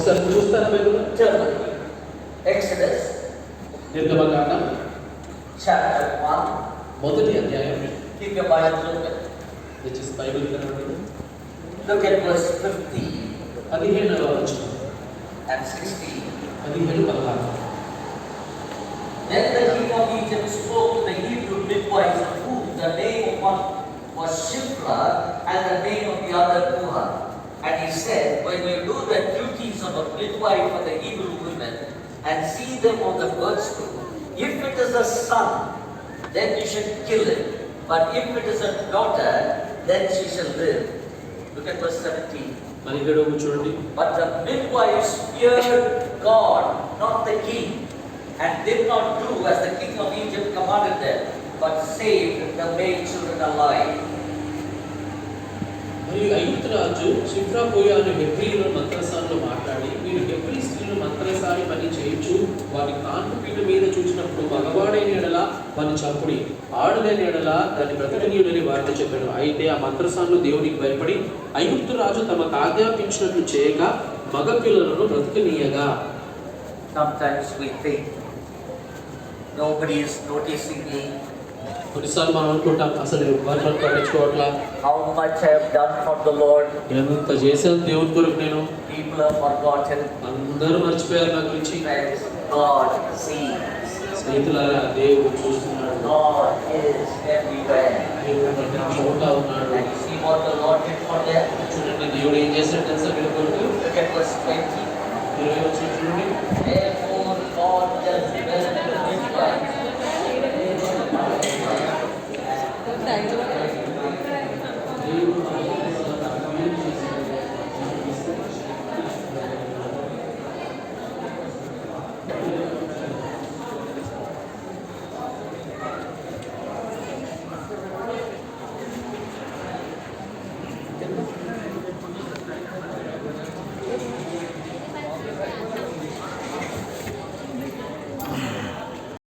ఒకసారి చూస్తారా Bible? Exodus నిర్గమకాండం chapter 1. మొదటి అధ్యాయం. Keep your Bibles open. దయచేసి బైబిల్ తెరవండి. Look at verse 15 15వ వచనం and 16. 15-16. Then the king of Egypt spoke to the Hebrew midwives, of whom the name of one was Shiphrah and the name of the other Puah. And he said, when you do the duties of a midwife for the Hebrew women and see them on the birthstool, if it is a son, then you should kill it. But if it is a daughter, then she shall live. Look at verse 17. చూడండి. But the midwives feared God, not the king, and did not do as the king of Egypt commanded them, but saved the maid children alive. మరియు ఐగుప్తు రాజు షిఫ్రా పోయా అనే హెబ్రీయుల మంత్రసాలలో మాట్లాడి, వీరు Hebrew స్త్రీలు మంత్రసారి పని చేయొచ్చు, వారి కాన్పు పీట మీద చూసినప్పుడు మగవాడైన ఎడల వారిని చంపుడి, ఆడలేని ఎడల దాన్ని బ్రతకనీయుడని వారితో చెప్పాడు. అయితే ఆ మంత్రసానులు దేవునికి భయపడి ఐగుప్తు రాజు తమకు ఆజ్ఞాపించినట్లు చేయగా మగ పిల్లలను బ్రతకనీయగా. Sometimes we think nobody is noticing me. కొన్నిసార్లు మనం అనుకుంటాం అసలు ఎవరు పట్టించుకోవట్లా, How much I have done for the Lord. ఎంత చేశాను దేవుని కొరకు నేను. People have forgotten. అందరూ మర్చిపోయారు నా గురించి. Friends, God sees. స్నేహితులారా, దేవుడు చూస్తున్నాడు. God is everywhere. దేవుడు ప్రతి చోట ఉన్నాడు. And you see what the Lord did for them? చూడండి దేవుడు ఏం చేశాడు